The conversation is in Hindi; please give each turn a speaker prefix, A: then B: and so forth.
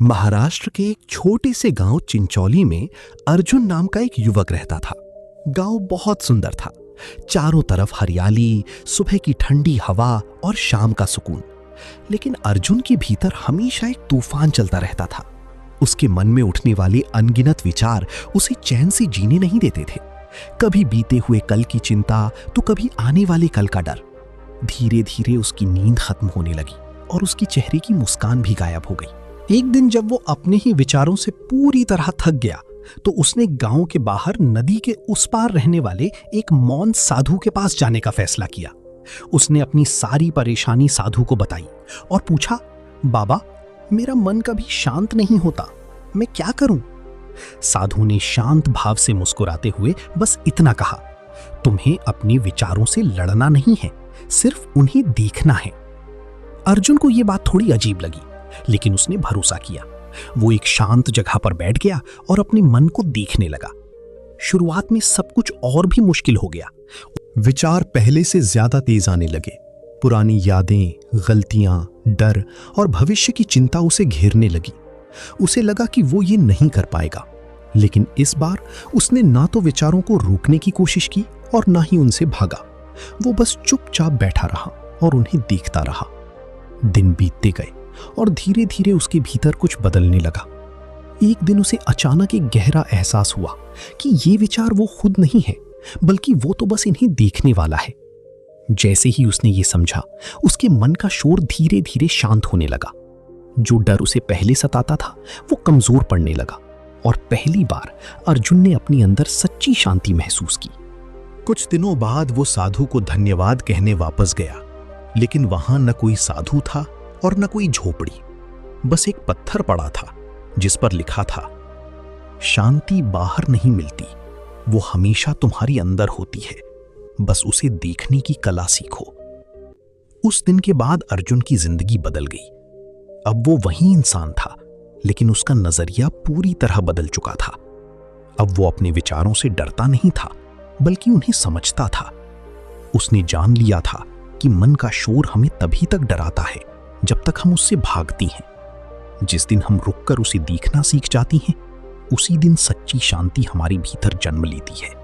A: महाराष्ट्र के एक छोटे से गांव चिंचोली में अर्जुन नाम का एक युवक रहता था। गांव बहुत सुंदर था। चारों तरफ हरियाली, सुबह की ठंडी हवा और शाम का सुकून। लेकिन अर्जुन के भीतर हमेशा एक तूफान चलता रहता था। उसके मन में उठने वाले अनगिनत विचार उसे चैन से जीने नहीं देते थे। कभी बीते हुए कल की चिंता तो कभी आने वाले कल का डर। धीरे धीरे उसकी नींद खत्म होने लगी और उसकी चेहरे की मुस्कान भी गायब हो गई। एक दिन जब वो अपने ही विचारों से पूरी तरह थक गया तो उसने गांव के बाहर नदी के उस पार रहने वाले एक मौन साधु के पास जाने का फैसला किया। उसने अपनी सारी परेशानी साधु को बताई और पूछा, बाबा, मेरा मन कभी शांत नहीं होता, मैं क्या करूं? साधु ने शांत भाव से मुस्कुराते हुए बस इतना कहा, तुम्हें अपने विचारों से लड़ना नहीं है, सिर्फ उन्हें देखना है। अर्जुन को यह बात थोड़ी अजीब लगी, लेकिन उसने भरोसा किया। वो एक शांत जगह पर बैठ गया और अपने मन को देखने लगा। शुरुआत में सब कुछ और भी मुश्किल हो गया। विचार पहले से ज्यादा तेज आने लगे। पुरानी यादें, गलतियां, डर और भविष्य की चिंता उसे घेरने लगी। उसे लगा कि वो ये नहीं कर पाएगा। लेकिन इस बार उसने ना तो विचारों को रोकने की कोशिश की और ना ही उनसे भागा। वो बस चुपचाप बैठा रहा और उन्हें देखता रहा। दिन बीतते गए और धीरे धीरे उसके भीतर कुछ बदलने लगा। एक दिन उसे अचानक एक गहरा एहसास हुआ कि ये विचार वो खुद नहीं है, बल्कि वो तो बस इन्हें देखने वाला है। जैसे ही उसने ये समझा, उसके मन का शोर धीरे धीरे शांत होने लगा। जो डर उसे पहले सताता था वो कमजोर पड़ने लगा और पहली बार अर्जुन ने अपने अंदर सच्ची शांति महसूस की। कुछ दिनों बाद वो साधु को धन्यवाद कहने वापस गया, लेकिन वहां न कोई साधु था और न कोई झोपड़ी। बस एक पत्थर पड़ा था जिस पर लिखा था, शांति बाहर नहीं मिलती, वो हमेशा तुम्हारी अंदर होती है, बस उसे देखने की कला सीखो। उस दिन के बाद अर्जुन की जिंदगी बदल गई। अब वो वही इंसान था, लेकिन उसका नजरिया पूरी तरह बदल चुका था। अब वो अपने विचारों से डरता नहीं था, बल्कि उन्हें समझता था। उसने जान लिया था कि मन का शोर हमें तभी तक डराता है जब तक हम उससे भागती हैं। जिस दिन हम रुककर उसे देखना सीख जाती हैं, उसी दिन सच्ची शांति हमारे भीतर जन्म लेती है।